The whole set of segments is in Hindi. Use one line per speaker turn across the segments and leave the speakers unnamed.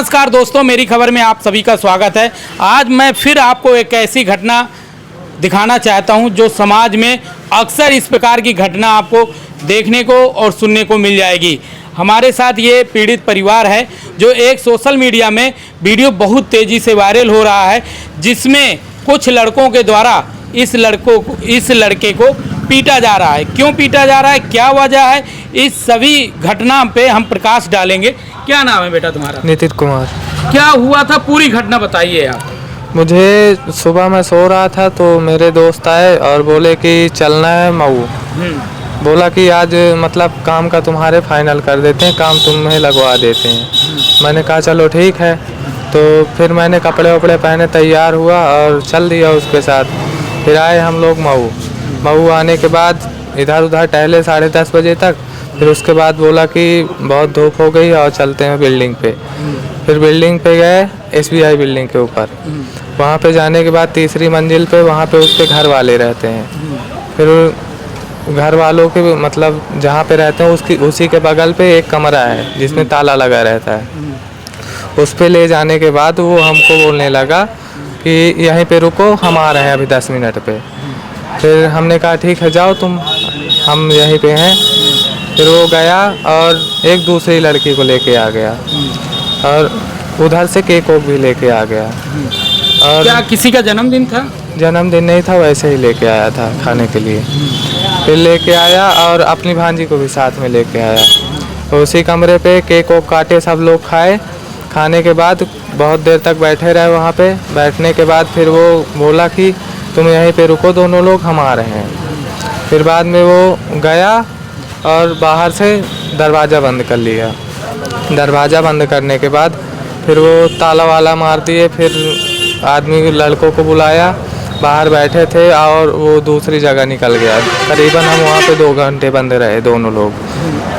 नमस्कार दोस्तों, मेरी खबर में आप सभी का स्वागत है। आज मैं फिर आपको एक ऐसी घटना दिखाना चाहता हूं जो समाज में अक्सर इस प्रकार की घटना आपको देखने को और सुनने को मिल जाएगी। हमारे साथ ये पीड़ित परिवार है जो एक सोशल मीडिया में वीडियो बहुत तेज़ी से वायरल हो रहा है, जिसमें कुछ लड़कों के द्वारा इस लड़के को पीटा जा रहा है। क्यों पीटा जा रहा है, क्या वजह है, इस सभी घटना पे हम प्रकाश डालेंगे। क्या नाम है बेटा तुम्हारा?
नितिन कुमार।
क्या हुआ था, पूरी घटना बताइए आप।
मुझे सुबह मैं सो रहा था तो मेरे दोस्त आए और बोले कि चलना है मऊ। बोला कि आज मतलब काम का तुम्हारे फाइनल कर देते हैं, काम तुम्हें लगवा देते हैं। मैंने कहा चलो ठीक है। तो फिर मैंने कपड़े वपड़े पहने, तैयार हुआ और चल दिया उसके साथ। फिर आए हम लोग मऊ आने के बाद इधर उधर टहले 10:30 बजे तक। फिर उसके बाद बोला कि बहुत धूप हो गई और चलते हैं बिल्डिंग पे। फिर बिल्डिंग पे गए, SBI बिल्डिंग के ऊपर। वहाँ पे जाने के बाद तीसरी मंजिल पे, वहाँ पे उसके घर वाले रहते हैं। फिर घर वालों के मतलब जहाँ पे रहते हैं उसी के बगल पे एक कमरा है जिसमें ताला लगा रहता है। उस पे ले जाने के बाद वो हमको बोलने लगा कि यहीं पे रुको, हम आ रहे हैं अभी 10 मिनट पे। फिर हमने कहा ठीक है जाओ तुम, हम यहीं पे हैं। फिर वो गया और एक दूसरी लड़की को लेके आ गया और उधर से केक भी लेके आ गया। और
क्या किसी का जन्मदिन था?
जन्मदिन नहीं था, वैसे ही लेके आया था खाने के लिए। फिर लेके आया और अपनी भांजी को भी साथ में लेके आया। तो उसी कमरे पे केक काटे, सब लोग खाए। खाने के बाद बहुत देर तक बैठे रहे वहाँ पे। बैठने के बाद फिर वो बोला कि तुम यहीं पे रुको दोनों लोग, हम आ रहे हैं। फिर बाद में वो गया और बाहर से दरवाज़ा बंद कर लिया। दरवाज़ा बंद करने के बाद फिर वो ताला वाला मार दिए। फिर आदमी लड़कों को बुलाया, बाहर बैठे थे और वो दूसरी जगह निकल गया। करीबन हम वहाँ पे 2 घंटे बंद रहे दोनों लोग।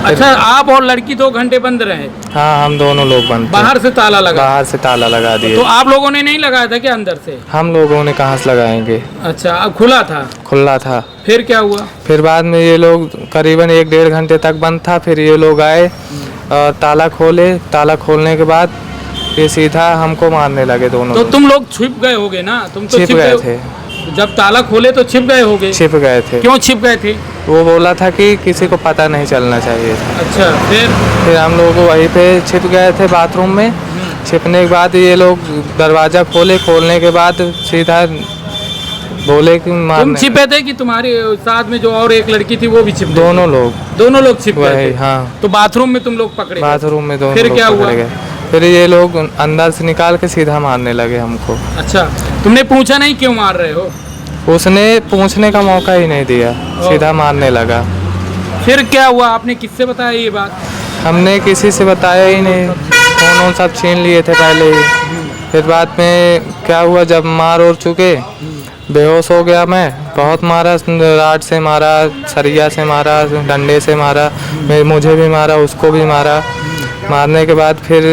अच्छा, आप और लड़की 2 घंटे बंद रहे?
हाँ, हम दोनों लोग बंद थे।
बाहर से ताला लगा? बाहर
से ताला लगा दिए।
तो आप लोगों ने नहीं लगाया था क्या अंदर से?
हम लोगों ने कहाँ से लगाएंगे।
अच्छा, अब खुला था? खुला
था।
फिर क्या हुआ?
फिर बाद में ये लोग करीबन 1-1.5 घंटे तक बंद था। फिर ये लोग आए और ताला खोले। ताला खोलने के बाद ये सीधा हमको मारने लगे दोनों।
तो तुम लोग छिप गए होगे ना? तुम तो
छिप गए थे।
जब ताला खोले तो छिप गए होगे?
छिप गए थे।
क्यों छिप गए थे?
वो बोला था कि किसी को पता नहीं चलना चाहिए था।
अच्छा, फिर
हम लोग वहीं पे छिप गए थे बाथरूम में। छिपने के बाद ये लोग दरवाज़ा खोलने के बाद सीधा बोले कि मारने।
तुम छिपे थे कि तुम्हारे साथ में जो और एक लड़की थी वो भी छिप?
दोनों लोग
छिप गए थे।
हाँ।
तो बाथरूम में तुम लोग पकड़े?
बाथरूम में दोनों
फिर
लोग
क्या हुआ?
गए। फिर ये लोग अंदर से निकाल के सीधा मारने लगे हमको।
अच्छा, तुमने पूछा नहीं क्यों मार रहे हो? उसने
पूछने का मौका ही नहीं दिया, सीधा मारने लगा।
फिर क्या हुआ, आपने किससे बताया ये बात?
हमने किसी से बताया ही नहीं, फोन सब छीन लिए थे पहले ही। फिर बाद में क्या हुआ, जब मार और चुके, बेहोश हो गया मैं। बहुत मारा, राड से मारा, सरिया से मारा, डंडे से मारा, मुझे भी मारा, उसको भी मारा। मारने के बाद फिर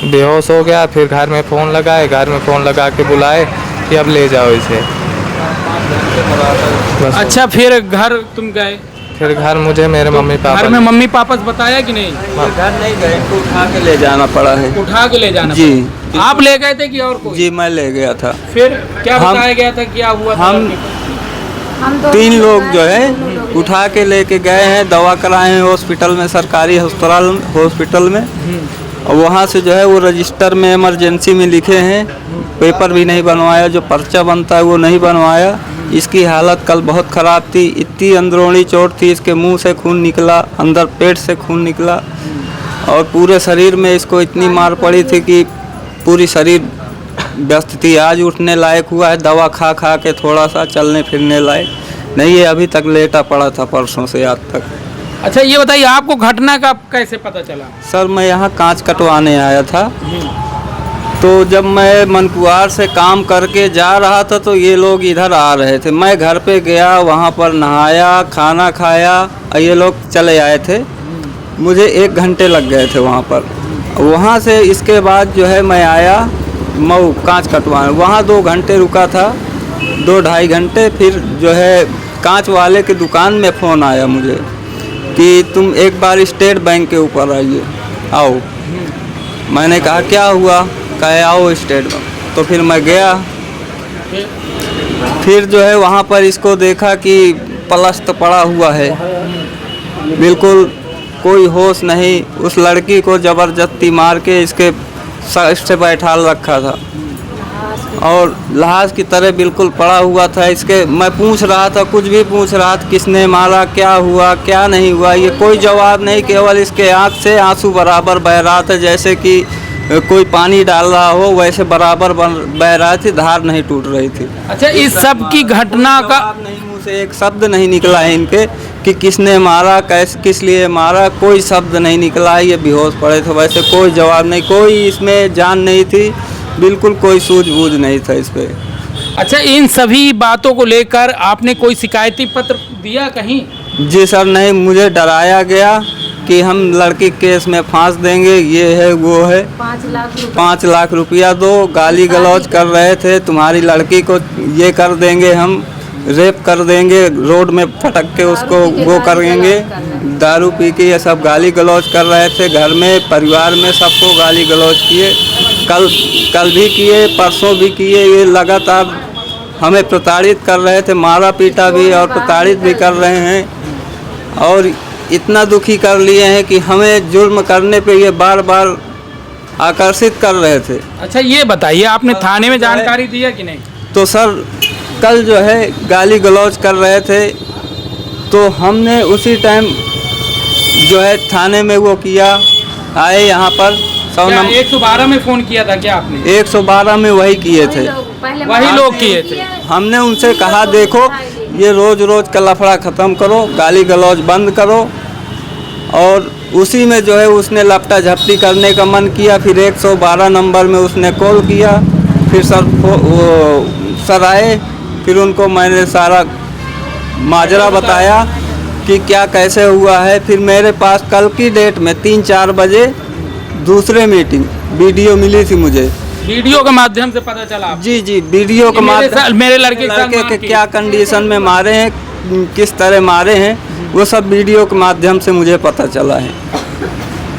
बेहोश हो गया। फिर घर में फ़ोन लगाए, घर में फ़ोन लगा के बुलाए कि अब ले जाओ इसे।
अच्छा, फिर घर तुम गए?
फिर घर मुझे मेरे मम्मी पापा,
घर में मम्मी पापा से बताया कि नहीं?
घर नहीं गए, उठा के ले जाना पड़ा है।
उठा के ले जाना?
जी।
आप ले गए थे कि और कोई?
जी, मैं ले गया था।
फिर क्या बताया गया था, क्या हुआ?
हम 3 लोग जो है उठा के लेके गए हैं, दवा कराए हैं हॉस्पिटल में, सरकारी हॉस्पिटल में। और वहाँ से जो है वो रजिस्टर में इमरजेंसी में लिखे हैं, पेपर भी नहीं बनवाया, जो पर्चा बनता है वो नहीं बनवाया। इसकी हालत कल बहुत ख़राब थी, इतनी अंदरूनी चोट थी, इसके मुंह से खून निकला, अंदर पेट से खून निकला और पूरे शरीर में इसको इतनी मार पड़ी थी कि पूरी शरीर व्यस्त थी। आज उठने लायक हुआ है, दवा खा खा के थोड़ा सा चलने फिरने लायक नहीं है। अभी तक लेटा पड़ा था परसों से आज तक।
अच्छा, ये बताइए आपको घटना का कैसे पता चला?
सर, मैं यहाँ कांच कटवाने आया था, तो जब मैं मनकुआर से काम करके जा रहा था तो ये लोग इधर आ रहे थे। मैं घर पे गया, वहाँ पर नहाया, खाना खाया और ये लोग चले आए थे। मुझे 1 घंटे लग गए थे वहाँ पर। वहाँ से इसके बाद जो है मैं आया मऊ कांच कटवाने, वहाँ 2 घंटे रुका था, 2-2.5 घंटे। फिर जो है कांच वाले की दुकान में फ़ोन आया मुझे कि तुम एक बार स्टेट बैंक के ऊपर आइए, आओ। मैंने कहा क्या हुआ, कहे आओ स्टेट बैंक। तो फिर मैं गया, फिर जो है वहाँ पर इसको देखा कि पलस्त पड़ा हुआ है, बिल्कुल कोई होश नहीं। उस लड़की को ज़बरदस्ती मार के इसके सर से बैठा रखा था और लाश की तरह बिल्कुल पड़ा हुआ था। इसके मैं पूछ रहा था, कुछ भी पूछ रहा था, किसने मारा, क्या हुआ, क्या नहीं हुआ, ये कोई जवाब नहीं। केवल इसके आँख से आंसू बराबर बह रहा था, जैसे कि कोई पानी डाल रहा हो वैसे बराबर बह रहा थी, धार नहीं टूट रही थी।
अच्छा, इस सब की घटना का
नहीं, मुँह से एक शब्द नहीं निकला है इनके कि किसने मारा, कैसे, किस लिए मारा, कोई शब्द नहीं निकला है। ये बेहोश पड़े थे, वैसे कोई जवाब नहीं, कोई इसमें जान नहीं थी, बिल्कुल कोई सूझबूझ नहीं था इस पे।
अच्छा, इन सभी बातों को लेकर आपने कोई शिकायती पत्र दिया कहीं?
जी सर, नहीं, मुझे डराया गया कि हम लड़की केस में फांस देंगे, ये है वो है, 5 लाख रुपया दो, गाली गलौज कर रहे थे, तुम्हारी लड़की को ये कर देंगे, हम रेप कर देंगे, रोड में फटक के उसको वो करेंगे। दारू पी के ये सब गाली गलौज कर रहे थे, घर में परिवार में सबको गाली गलौज किए, कल भी किए, परसों भी किए। ये लगातार हमें प्रताड़ित कर रहे थे, मारा पीटा भी और प्रताड़ित भी कर रहे हैं और इतना दुखी कर लिए हैं कि हमें जुर्म करने पे ये बार बार आकर्षित कर रहे थे।
अच्छा, ये बताइए आपने थाने में जानकारी दिया कि नहीं?
तो सर कल जो है गाली गलौज कर रहे थे, तो हमने उसी टाइम जो है थाने में वो किया, आए यहाँ पर
112 में फ़ोन किया था क्या आपने?
112 में वही किए थे,
वही लोग किए थे।
हमने उनसे कहा देखो ये रोज़ रोज़ का लफड़ा ख़त्म करो, गाली गलौज बंद करो, और उसी में जो है उसने लपटा झपटी करने का मन किया। फिर 112 नंबर में उसने कॉल किया, फिर सर आए, फिर उनको मैंने सारा माजरा बताया कि क्या कैसे हुआ है। फिर मेरे पास कल की डेट में 3-4 बजे दूसरे मीटिंग वीडियो मिली थी मुझे,
वीडियो के माध्यम से पता चला?
जी, वीडियो के माध्यम,
मेरे लड़के
के क्या कंडीशन में मारे हैं, किस तरह मारे हैं, वो सब वीडियो के माध्यम से मुझे पता चला है।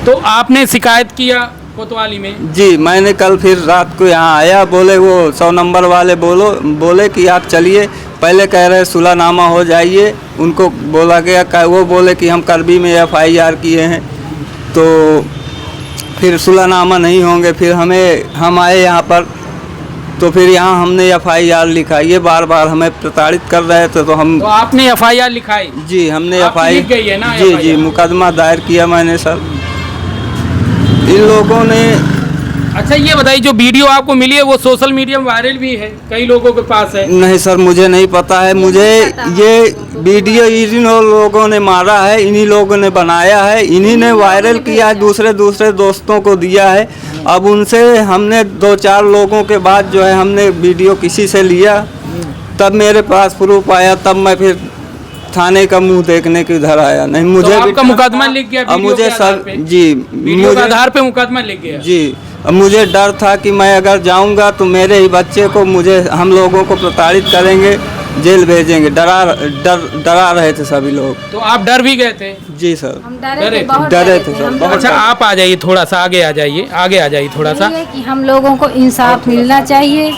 तो आपने शिकायत किया कोतवाली में? जी,
मैंने कल फिर रात को यहाँ आया, बोले वो 100 नंबर वाले बोले कि आप चलिए, पहले कह रहे सुलहनामा हो जाइए, उनको बोला गया, वो बोले कि हम करबी में FIR किए हैं, तो फिर सुलहनामा नहीं होंगे। फिर हम आए यहाँ पर, तो फिर यहाँ हमने FIR लिखा। ये बार बार हमें प्रताड़ित कर रहे थे, तो
आपने FIR लिखाई?
जी, हमने
लिख गई है ना?
जी, मुकदमा दायर किया मैंने सर, इन लोगों ने।
अच्छा, ये बताइए जो वीडियो आपको मिली है वो सोशल मीडिया में वायरल भी है, कई लोगों के पास है?
नहीं सर, मुझे नहीं पता है, मुझे ये वीडियो इन्हीं लोगों ने मारा है, इन्हीं लोगों ने बनाया है, इन्हीं ने वायरल किया है, दूसरे दोस्तों को दिया है। अब उनसे हमने 2-4 लोगों के बाद जो है हमने वीडियो किसी से लिया, तब मेरे पास प्रूफ आया, तब मैं फिर थाने का मुंह देखने के इधर आया। नहीं, मुझे
तो आपका मुकदमा लिख गया?
अब मुझे सर जी,
वीडियो के आधार पे मुकदमा लिख गया?
जी, अब मुझे डर था कि मैं अगर जाऊंगा तो मेरे ही बच्चे को हम लोगों को प्रताड़ित करेंगे, जेल भेजेंगे, डरा रहे थे सभी लोग।
तो आप डर भी गए थे?
जी सर,
हम
डरे थे सर बहुत।
अच्छा, आप आ जाइए, थोड़ा सा आगे आ जाइए थोड़ा सा।
कि हम लोगों को इंसाफ मिलना चाहिए,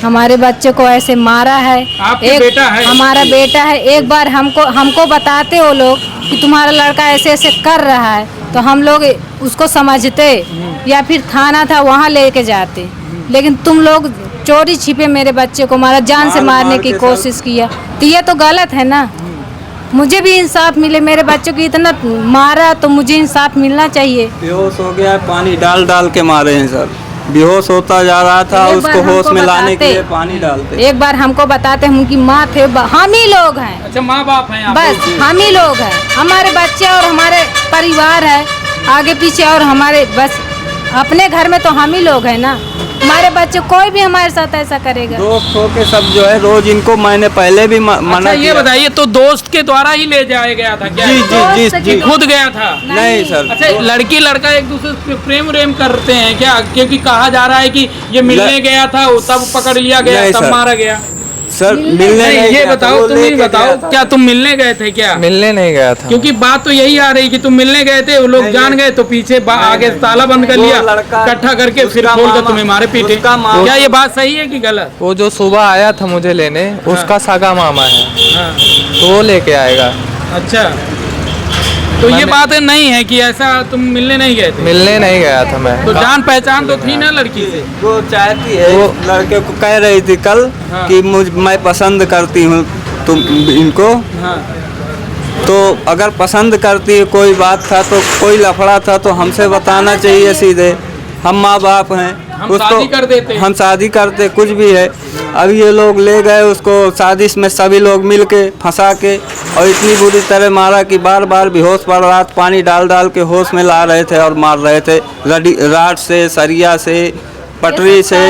हमारे बच्चे को ऐसे मारा है।
आपका बेटा है?
हमारा बेटा है। एक बार हमको बताते वो लोग कि तुम्हारा लड़का ऐसे ऐसे कर रहा है, तो हम लोग उसको समझते या फिर थाना था वहाँ लेके जाते, लेकिन तुम लोग चोरी छिपे मेरे बच्चे को मारा, जान से मारने की कोशिश किया, तो ये तो गलत है ना। मुझे भी इंसाफ मिले, मेरे बच्चों को इतना मारा तो मुझे इंसाफ मिलना चाहिए।
बेहोश हो गया, पानी डाल के मारे हैं सर, बेहोश होता जा रहा था, उसको होश में लाने के लिए पानी डालते।
एक बार हमको बताते, हम उनकी माँ थे, हम ही लोग हैं।
अच्छा, माँ बाप हैं
बस हम ही लोग हैं, हमारे बच्चे और हमारे परिवार है आगे पीछे, और हमारे बस अपने घर में तो हम ही लोग हैं ना। हमारे बच्चे कोई भी हमारे साथ ऐसा करेगा?
दोस्त हो के सब जो है रोज इनको मैंने पहले भी मना
अच्छा, ये बताइए, तो दोस्त के द्वारा ही ले जाया गया था क्या?
जी,
खुद गया था?
नहीं सर।
अच्छा, लड़की लड़का एक दूसरे से प्रेम करते हैं क्या? क्योंकि कहा जा रहा है कि ये मिलने गया था, तब पकड़ लिया गया, तब मारा गया।
सर मिलने
नहीं,
नहीं
ये
गया था,
बताओ,
वो
तुम ही
लेके
बताओ,
गया था।
क्या तुम मिलने गए थे क्या?
मिलने नहीं गया था।
क्योंकि बात तो यही आ रही कि तुम मिलने गए थे, वो लोग
नहीं,
जान
नहीं।
गए तो पीछे आगे ताला बंद कर
वो
लिया,
लड़का-
इकट्ठा करके फिर
उसका
खोल कर
मामा-
तुम्हें मारे पीटे।
उसका मामा-
क्या ये बात सही है कि गलत?
वो जो सुबह आया था मुझे लेने, उसका सगा मामा है,
हाँ,
तो वो लेके आएगा।
अच्छा, तो ये
मैंने-
बात नहीं है कि ऐसा तुम मिलने नहीं गए थे?
मिलने नहीं गया था मैं।
तो जान पहचान तो थी ना लड़की से?
वो चाहती है,
वो-
लड़के को कह रही थी कल
हाँ।
कि मैं पसंद करती हूँ तुम इनको,
हाँ,
तो अगर पसंद करती है कोई बात था तो कोई लफड़ा था तो हमसे बताना चाहिए सीधे। हम माँ बाप हैं,
हम शादी कर देते।
हम शादी करते, कुछ भी है। अब ये लोग ले गए उसको साजिश में, सभी लोग मिल के फंसा के, और इतनी बुरी तरह मारा कि बार बार बेहोश पड़ रहा था, पानी डाल डाल के होश में ला रहे थे और मार रहे थे, राड से, सरिया से, पटरी से,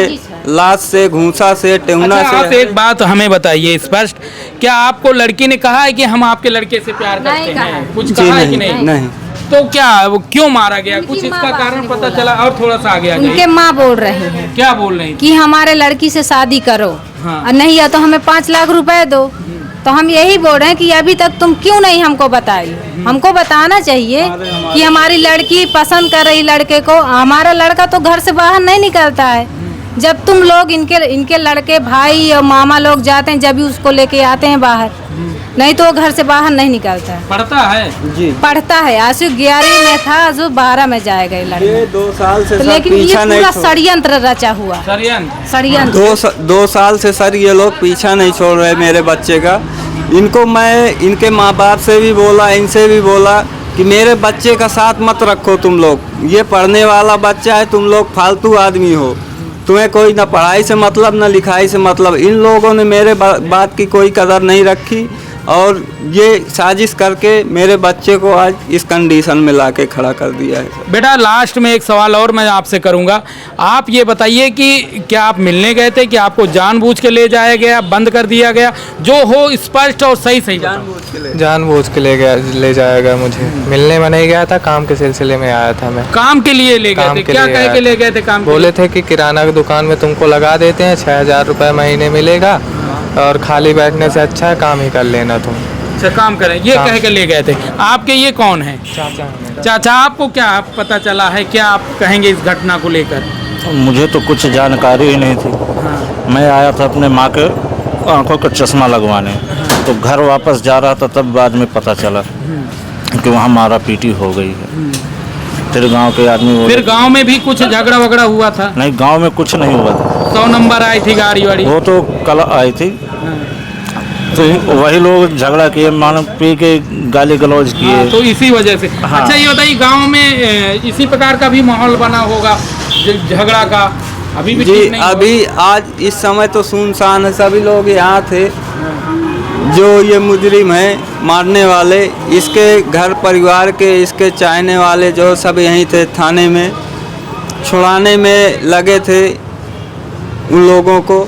लाश से, घूसा से, टेहुना
अच्छा, आप
से।
एक बात हमें बताइए स्पष्ट, क्या आपको लड़की ने कहा है कि हम आपके लड़के से प्यार
नहीं
करते
कहा
हैं?
है।
कुछ
जी
कहा है कि नहीं?
नहीं।
तो क्या वो क्यों मारा गया?
उनकी
कुछ इसका
माँ बाप
कारण
ने
पता
बोला।
चला? और थोड़ा सा आगे आ
उनके
जाइए।
माँ बोल रहे हैं
क्या बोल रही थी?
कि हमारे लड़की से शादी करो,
हाँ।
और नहीं है तो हमें 5 लाख रुपए दो। तो हम यही बोल रहे हैं कि अभी तक तुम क्यों नहीं हमको बताई? हमको बताना चाहिए कि हमारी लड़की पसंद कर रही लड़के को। हमारा लड़का तो घर से बाहर नहीं निकलता है। जब तुम लोग इनके लड़के भाई और मामा लोग जाते हैं, जब भी उसको लेके आते हैं बाहर, नहीं तो वो घर से बाहर नहीं निकलता है।
पढ़ता है?
जी,
पढ़ता है, आशु 11वीं में था, जो 12 में जाएगा ये लड़का।
ये 2 साल से
तो
सर
लेकिन ये
पीछा नहीं
पूरा
छोड़-
षड्यंत्र रचा हुआ,
षड्यंत्र।
षड्यंत्र।
2 साल से सर ये लोग पीछा नहीं छोड़ रहे मेरे बच्चे का। इनको मैं इनके माँ बाप से भी बोला, इनसे भी बोला कि मेरे बच्चे का साथ मत रखो तुम लोग, ये पढ़ने वाला बच्चा है, तुम लोग फालतू आदमी हो, तुम्हें कोई ना पढ़ाई से मतलब ना लिखाई से मतलब। इन लोगों ने मेरे बात की कोई कदर नहीं रखी और ये साजिश करके मेरे बच्चे को आज इस कंडीशन में लाके खड़ा कर दिया है।
बेटा, लास्ट में एक सवाल और मैं आपसे करूंगा। आप ये बताइए कि क्या आप मिलने गए थे कि आपको जानबूझ के ले जाया गया, बंद कर दिया गया? जो हो स्पष्ट और सही सही बताओ।
जानबूझ के ले जाया गया मुझे। मिलने में नहीं गया था, काम के सिलसिले में आया था मैं।
काम के लिए ले गए
काम
थे?
के
क्या
लिए
कह
आया
के
था।
ले गए थे काम के
बोले
लिए?
थे कि किराना की दुकान में तुमको लगा देते हैं, 6,000 रुपये महीने मिलेगा, और खाली बैठने से अच्छा है काम ही कर लेना तुम।
अच्छा, काम करें, ये
काम।
कह के ले गए थे। आपके ये कौन है? चाचा, आपको क्या पता चला है? क्या आप कहेंगे इस घटना को लेकर?
मुझे तो कुछ जानकारी ही नहीं थी। मैं आया था अपने माँ के आंखों का चश्मा लगवाने, तो घर वापस जा रहा था, तब बाद में पता चला कि वहाँ मारा पीटी हो गई है। फिर गांव के आदमी बोले,
फिर गांव में भी कुछ झगड़ा वगड़ा हुआ था?
नहीं, गांव में कुछ नहीं हुआ था।
100 नंबर आई थी गाड़ी वाड़ी?
वो तो कल आई थी, तो वही लोग झगड़ा किए, मानो पी के गाली गलौज
हाँ,
किए।
तो इसी वजह से।
हाँ।
अच्छा, ये बताइए, गांव में इसी प्रकार का भी माहौल बना होगा झगड़ा का? अभी भी
जी,
ठीक नहीं हुआ?
अभी आज इस समय तो सुनसान है, सभी लोग यहाँ थे। जो ये मुजरिम है मारने वाले, इसके घर परिवार के, इसके चाहने वाले जो सब यहीं थे, थाने में छुड़ाने में लगे थे उन लोगों को।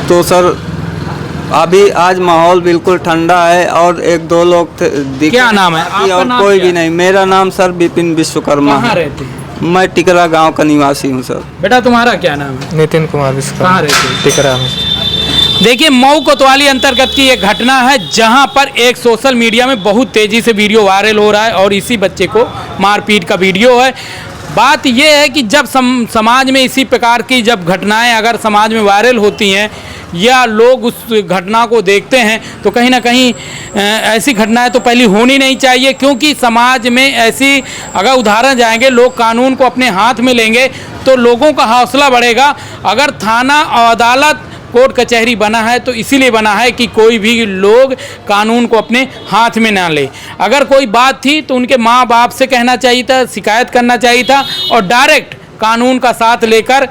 तो सर अभी आज माहौल बिल्कुल ठंडा है और 1-2 लोग थे दिखे
क्या नाम है? आपका
और
नाम
कोई
क्या
भी
है?
नहीं। मेरा नाम सर विपिन विश्वकर्मा
कहाँ
है।
रहते हैं?
मैं टिकरा गांव का निवासी हूँ सर।
बेटा, तुम्हारा क्या नाम है?
नितिन कुमार विश्वकर्मा,
कहाँ रहते हैं?
टिकरा में।
देखिए, मऊ कोतवाली अंतर्गत की एक घटना है जहां पर एक सोशल मीडिया में बहुत तेजी से वीडियो वायरल हो रहा है और इसी बच्चे को मारपीट का वीडियो है। बात यह है कि जब समाज में इसी प्रकार की जब घटनाएं अगर समाज में वायरल होती हैं या लोग उस घटना को देखते हैं, तो कहीं ना कहीं ऐसी घटनाएं तो पहले होनी नहीं चाहिए, क्योंकि समाज में ऐसी अगर उदाहरण जाएंगे, लोग कानून को अपने हाथ में लेंगे तो लोगों का हौसला बढ़ेगा। अगर थाना और अदालत कोर्ट कचहरी बना है तो इसीलिए बना है कि कोई भी लोग कानून को अपने हाथ में ना ले। अगर कोई बात थी तो उनके माँ बाप से कहना चाहिए था, शिकायत करना चाहिए था और डायरेक्ट कानून का साथ लेकर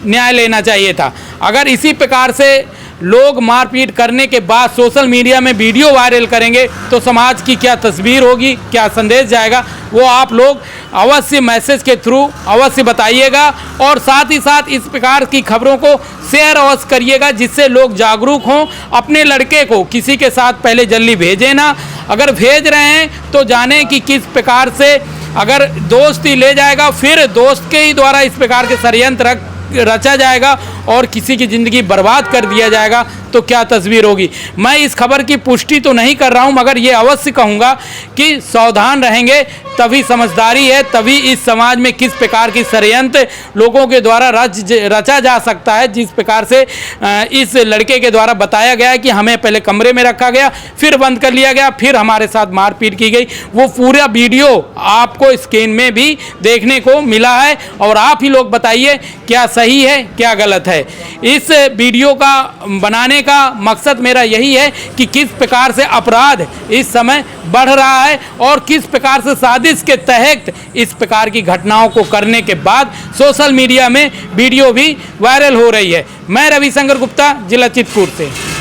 न्याय लेना चाहिए था। अगर इसी प्रकार से लोग मारपीट करने के बाद सोशल मीडिया में वीडियो वायरल करेंगे तो समाज की क्या तस्वीर होगी, क्या संदेश जाएगा, वो आप लोग अवश्य मैसेज के थ्रू अवश्य बताइएगा और साथ ही साथ इस प्रकार की खबरों को शेयर अवश्य करिएगा, जिससे लोग जागरूक हों। अपने लड़के को किसी के साथ पहले जल्दी भेजें ना, अगर भेज रहे हैं तो जानें कि किस प्रकार से अगर दोस्त ही ले जाएगा, फिर दोस्त के ही द्वारा इस प्रकार के षड्यंत्र रचा जाएगा और किसी की ज़िंदगी बर्बाद कर दिया जाएगा तो क्या तस्वीर होगी। मैं इस खबर की पुष्टि तो नहीं कर रहा हूं, मगर ये अवश्य कहूँगा कि सावधान रहेंगे तभी समझदारी है, तभी इस समाज में किस प्रकार की षड्यंत्र लोगों के द्वारा रचा जा सकता है। जिस प्रकार से इस लड़के के द्वारा बताया गया है कि हमें पहले कमरे में रखा गया, फिर बंद कर लिया गया, फिर हमारे साथ मारपीट की गई, वो पूरा वीडियो आपको स्क्रीन में भी देखने को मिला है। और आप ही लोग बताइए क्या सही है क्या गलत है। इस वीडियो का बनाने का मकसद मेरा यही है कि किस प्रकार से अपराध इस समय बढ़ रहा है और किस प्रकार से साजिश के तहत इस प्रकार की घटनाओं को करने के बाद सोशल मीडिया में वीडियो भी वायरल हो रही है। मैं रविशंकर गुप्ता, जिला चित्रकूट से।